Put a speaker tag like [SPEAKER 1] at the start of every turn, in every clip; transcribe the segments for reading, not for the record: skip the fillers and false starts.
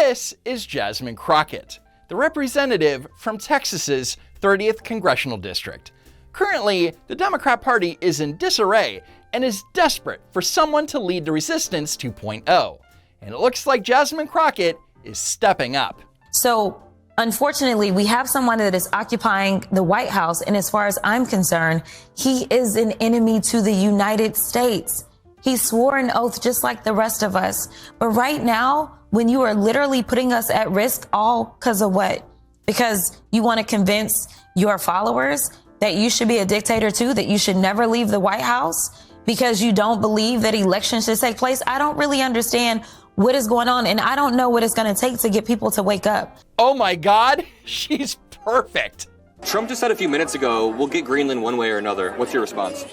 [SPEAKER 1] This is Jasmine Crockett, the representative from Texas's 30th Congressional District. Currently, the Democrat Party is in disarray and is desperate for someone to lead the Resistance 2.0. And it looks like Jasmine Crockett is stepping up.
[SPEAKER 2] So, unfortunately, we have someone that is occupying the White House, and as far as I'm concerned, he is an enemy to the United States. He swore an oath just like the rest of us. But right now, when you are literally putting us at risk, all because of what? Because you want to convince your followers that you should be a dictator too, that you should never leave the White House because you don't believe that elections should take place. I don't really understand what is going on, and I don't know what it's going to take to get people to wake up.
[SPEAKER 1] Oh my God, she's perfect.
[SPEAKER 3] Trump just said a few minutes ago, we'll get Greenland one way or another. What's your response?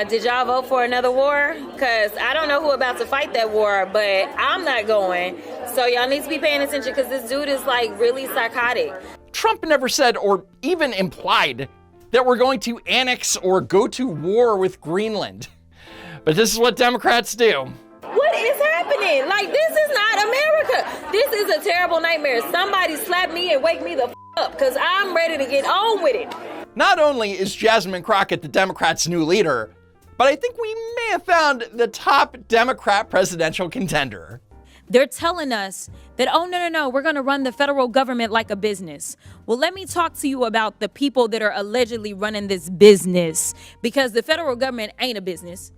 [SPEAKER 4] Did y'all vote for another war? Because I don't know who about to fight that war, but I'm not going. So y'all need to be paying attention because this dude is like really psychotic.
[SPEAKER 1] Trump never said or even implied that we're going to annex or go to war with Greenland. But this is what Democrats do.
[SPEAKER 4] What is happening? Like, this is not America. This is a terrible nightmare. Somebody slap me and wake me the up because I'm ready to get on with it.
[SPEAKER 1] Not only is Jasmine Crockett the Democrats' new leader, but I think we may have found the top Democrat presidential contender.
[SPEAKER 5] They're telling us that, oh, no, we're going to run the federal government like a business. Well, let me talk to you about the people that are allegedly running this business, because the federal government ain't a business.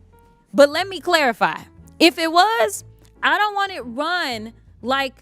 [SPEAKER 5] But let me clarify. If it was, I don't want it run like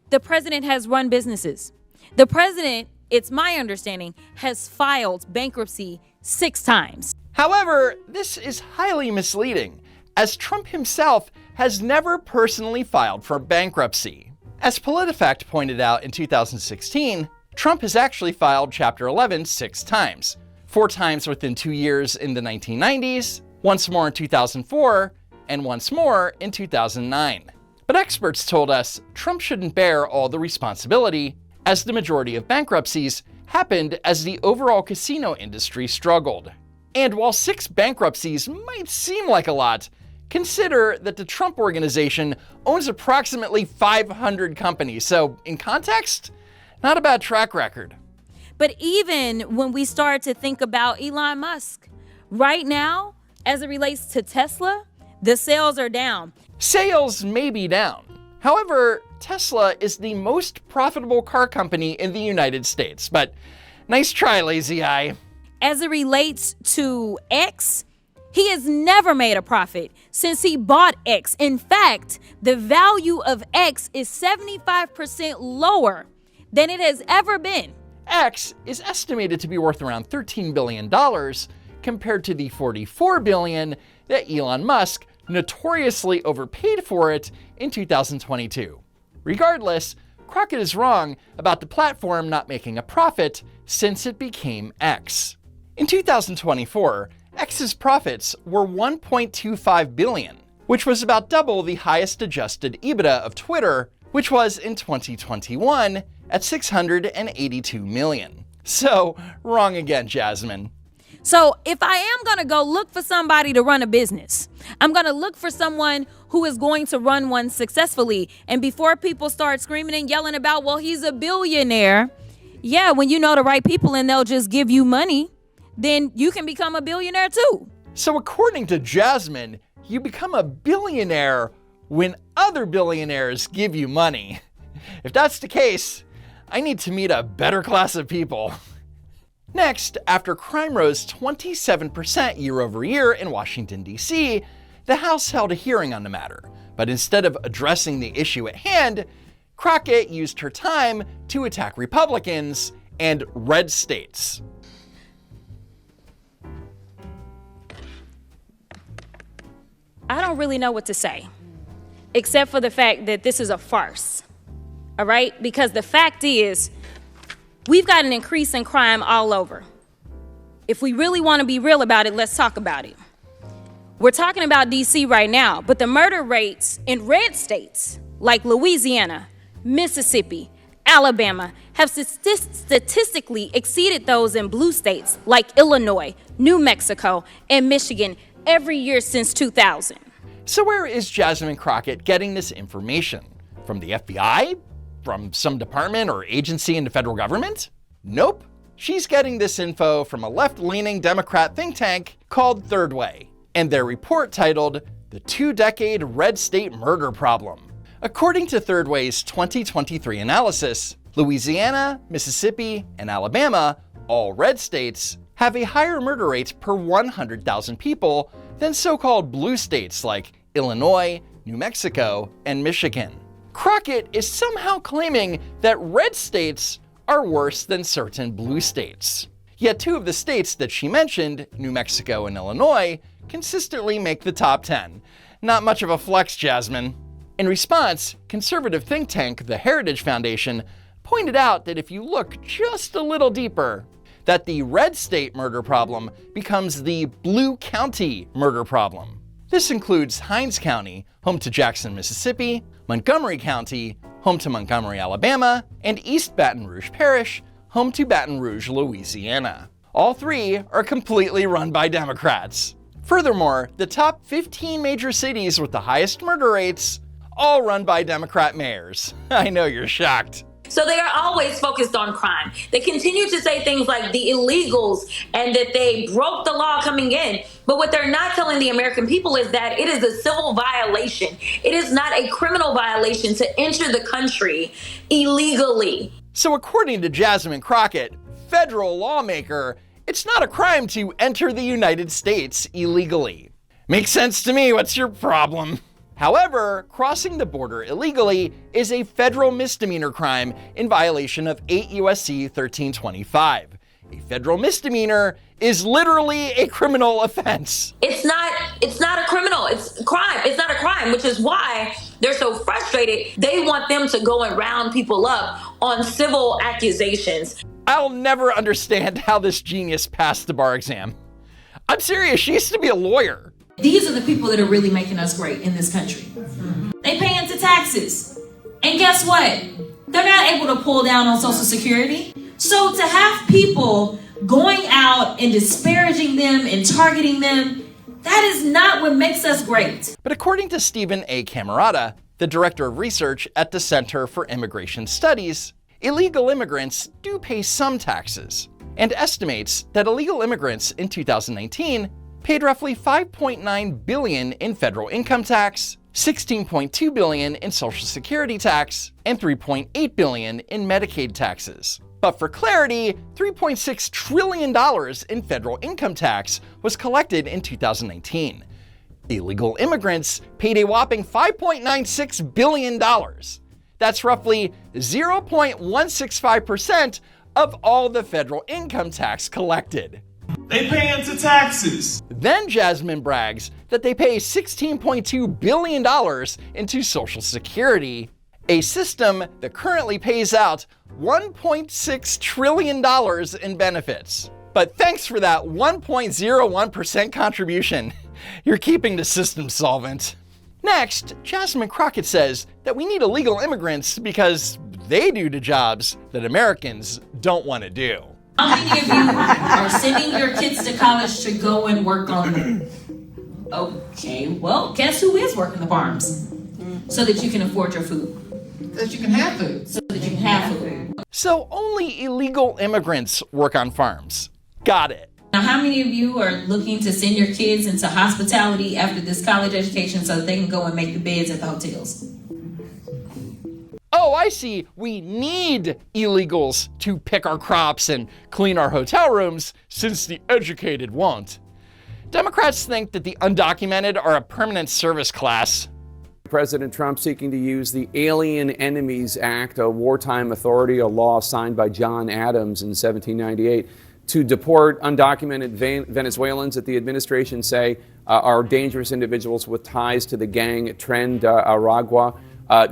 [SPEAKER 5] the president has run businesses. The president, it's my understanding, has filed bankruptcy 6 times.
[SPEAKER 1] However, this is highly misleading, as Trump himself has never personally filed for bankruptcy. As PolitiFact pointed out in 2016, Trump has actually filed Chapter 11 6 times, 4 times within 2 years in the 1990s, once more in 2004, and once more in 2009. But experts told us Trump shouldn't bear all the responsibility, as the majority of bankruptcies happened as the overall casino industry struggled. And while 6 bankruptcies might seem like a lot, consider that the Trump Organization owns approximately 500 companies, so in context, not a bad track record.
[SPEAKER 5] But even when we start to think about Elon Musk, right now, as it relates to Tesla, the sales are down.
[SPEAKER 1] Sales may be down. However, Tesla is the most profitable car company in the United States, but nice try, lazy eye.
[SPEAKER 5] As it relates to X, he has never made a profit since he bought X. In fact, the value of X is 75% lower than it has ever been.
[SPEAKER 1] X is estimated to be worth around $13 billion compared to the $44 billion that Elon Musk notoriously overpaid for it in 2022. Regardless, Crockett is wrong about the platform not making a profit since it became X. In 2024, X's profits were $1.25 billion, which was about double the highest adjusted EBITDA of Twitter, which was in 2021 at $682 million. So, wrong again, Jasmine.
[SPEAKER 5] So if I am going to go look for somebody to run a business, I'm going to look for someone who is going to run one successfully. And before people start screaming and yelling about, well, he's a billionaire. Yeah, when you know the right people and they'll just give you money, then you can become a billionaire too.
[SPEAKER 1] So according to Jasmine, you become a billionaire when other billionaires give you money. If that's the case, I need to meet a better class of people. Next, after crime rose 27% year over year in Washington, D.C., the House held a hearing on the matter. But instead of addressing the issue at hand, Crockett used her time to attack Republicans and red states.
[SPEAKER 5] I don't really know what to say, except for the fact that this is a farce. All right? Because the fact is, we've got an increase in crime all over. If we really want to be real about it, let's talk about it. We're talking about DC right now, but the murder rates in red states like Louisiana, Mississippi, Alabama have statistically exceeded those in blue states like Illinois, New Mexico, and Michigan every year since 2000.
[SPEAKER 1] So where is Jasmine Crockett getting this information? From the FBI? From some department or agency in the federal government? Nope. She's getting this info from a left-leaning Democrat think tank called Third Way, and their report titled The Two-Decade Red State Murder Problem. According to Third Way's 2023 analysis, Louisiana, Mississippi, and Alabama, all red states, have a higher murder rate per 100,000 people than so-called blue states like Illinois, New Mexico, and Michigan. Crockett is somehow claiming that red states are worse than certain blue states. Yet two of the states that she mentioned, New Mexico and Illinois, consistently make the top 10. Not much of a flex, Jasmine. In response, conservative think tank the Heritage Foundation pointed out that if you look just a little deeper, that the red state murder problem becomes the blue county murder problem. This includes Hinds County, home to Jackson, Mississippi, Montgomery County, home to Montgomery, Alabama, and East Baton Rouge Parish, home to Baton Rouge, Louisiana. All three are completely run by Democrats. Furthermore, the top 15 major cities with the highest murder rates, all run by Democrat mayors. I know you're shocked.
[SPEAKER 6] So they are always focused on crime. They continue to say things like the illegals and that they broke the law coming in. But what they're not telling the American people is that it is a civil violation. It is not a criminal violation to enter the country illegally.
[SPEAKER 1] So according to Jasmine Crockett, federal lawmaker, it's not a crime to enter the United States illegally. Makes sense to me. What's your problem? However, crossing the border illegally is a federal misdemeanor crime in violation of 8 U.S.C. 1325. A federal misdemeanor is literally a criminal offense.
[SPEAKER 6] It's not a criminal, it's a crime. It's not a crime, which is why they're so frustrated. They want them to go and round people up on civil accusations.
[SPEAKER 1] I'll never understand how this genius passed the bar exam. I'm serious, she used to be a lawyer.
[SPEAKER 7] These are the people that are really making us great in this country. They pay into taxes. And guess what? They're not able to pull down on Social Security. So to have people going out and disparaging them and targeting them, that is not what makes us great.
[SPEAKER 1] But according to Stephen A. Camerata, the director of research at the Center for Immigration Studies, illegal immigrants do pay some taxes, and estimates that illegal immigrants in 2019 paid roughly $5.9 billion in federal income tax, $16.2 billion in Social Security tax, and $3.8 billion in Medicaid taxes. But for clarity, $3.6 trillion in federal income tax was collected in 2019. Illegal immigrants paid a whopping $5.96 billion. That's roughly 0.165% of all the federal income tax collected.
[SPEAKER 8] They pay into taxes.
[SPEAKER 1] Then Jasmine brags that they pay $16.2 billion into Social Security, a system that currently pays out $1.6 trillion in benefits. But thanks for that 1.01% contribution. You're keeping the system solvent. Next, Jasmine Crockett says that we need illegal immigrants because they do the jobs that Americans don't want to do.
[SPEAKER 7] How many of you are sending your kids to college to go and work on them? Okay, well, guess who is working the farms? So that you can afford your food.
[SPEAKER 9] So that you can have food.
[SPEAKER 7] So that you can have food.
[SPEAKER 1] So only illegal immigrants work on farms. Got it.
[SPEAKER 7] Now, how many of you are looking to send your kids into hospitality after this college education so that they can go and make the beds at the hotels?
[SPEAKER 1] Oh, I see. We need illegals to pick our crops and clean our hotel rooms, since the educated won't. Democrats think that the undocumented are a permanent service class.
[SPEAKER 10] President Trump seeking to use the Alien Enemies Act, a wartime authority, a law signed by John Adams in 1798, to deport undocumented Venezuelans that the administration say are dangerous individuals with ties to the gang Tren de Aragua.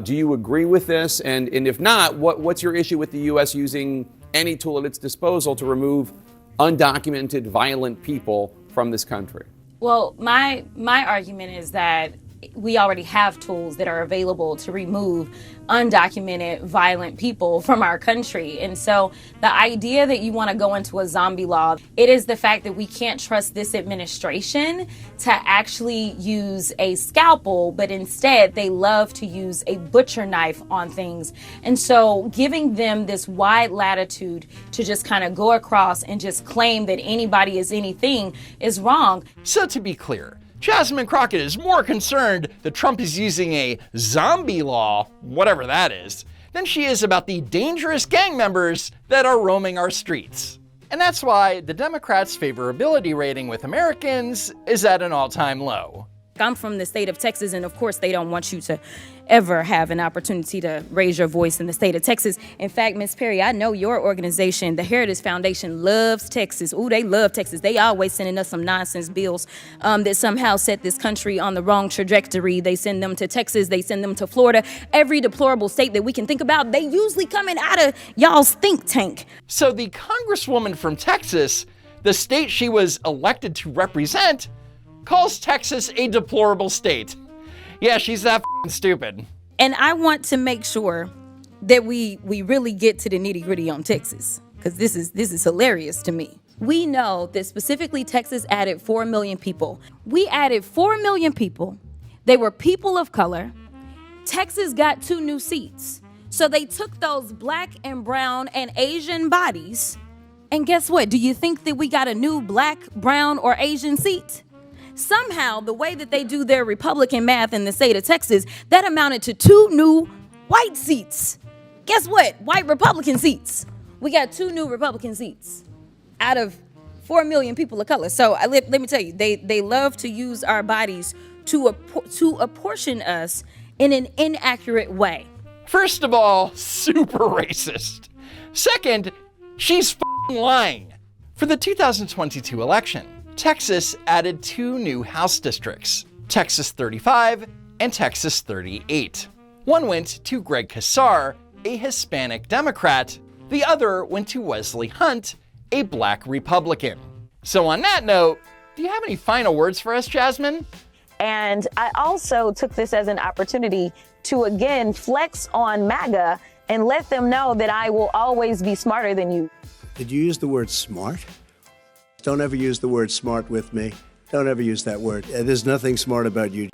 [SPEAKER 10] Do you agree with this? And if not, what's your issue with the U.S. using any tool at its disposal to remove undocumented violent people from this country?
[SPEAKER 5] Well, my argument is that we already have tools that are available to remove undocumented violent people from our country. And so the idea that you want to go into a zombie law, it is the fact that we can't trust this administration to actually use a scalpel, but instead they love to use a butcher knife on things. And so giving them this wide latitude to just kind of go across and just claim that anybody is anything is wrong.
[SPEAKER 1] So to be clear, Jasmine Crockett is more concerned that Trump is using a zombie law, whatever that is, than she is about the dangerous gang members that are roaming our streets. And that's why the Democrats' favorability rating with Americans is at an all-time low.
[SPEAKER 5] I'm from the state of Texas, and of course they don't want you to ever have an opportunity to raise your voice in the state of Texas. In fact, Ms. Perry, I know your organization, the Heritage Foundation, loves Texas. Ooh, they love Texas. They always sending us some nonsense bills that somehow set this country on the wrong trajectory. They send them to Texas. They send them to Florida. Every deplorable state that we can think about, they usually coming out of y'all's think tank.
[SPEAKER 1] So the Congresswoman from Texas, the state she was elected to represent, calls Texas a deplorable state. Yeah, she's that f***ing stupid.
[SPEAKER 5] And I want to make sure that we really get to the nitty-gritty on Texas, because this is hilarious to me. We know that specifically Texas added 4 million people. We added 4 million people. They were people of color. Texas got 2 new seats. So they took those black and brown and Asian bodies, and guess what? Do you think that we got a new black, brown, or Asian seat? Somehow, the way that they do their Republican math in the state of Texas, that amounted to 2 new white seats. Guess what? White Republican seats. We got 2 new Republican seats out of 4 million people of color. So let me tell you, they love to use our bodies to apportion us in an inaccurate way.
[SPEAKER 1] First of all, super racist. Second, she's f***ing lying. For the 2022 election, Texas added 2 new House districts, Texas 35 and Texas 38. One went to Greg Casar, a Hispanic Democrat. The other went to Wesley Hunt, a Black Republican. So on that note, do you have any final words for us, Jasmine?
[SPEAKER 2] And I also took this as an opportunity to again flex on MAGA and let them know that I will always be smarter than you.
[SPEAKER 11] Did you use the word smart? Don't ever use the word smart with me. Don't ever use that word. There's nothing smart about you.